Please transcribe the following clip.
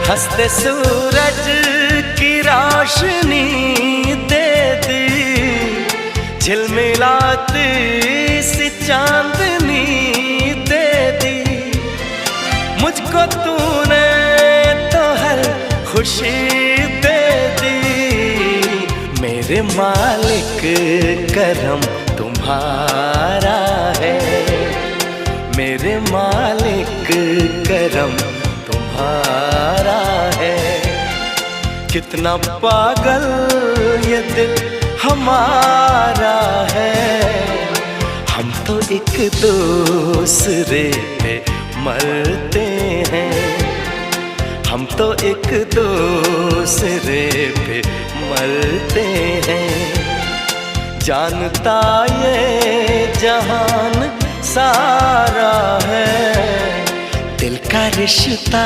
हंसते सूरज की रोशनी दे दी, झिलमिलाती सी चांदनी दे दी। मुझको तूने तो हर खुशी दे दी। मेरे मालिक करम तुम्हारा है, मेरे मालिक करम तुम्हारा है। कितना पागल ये दिल हमारा है, हम तो एक दूसरे पे मरते हैं, हम तो एक दूसरे पे मरते हैं। जानता ये जहान सारा है, दिल का रिश्ता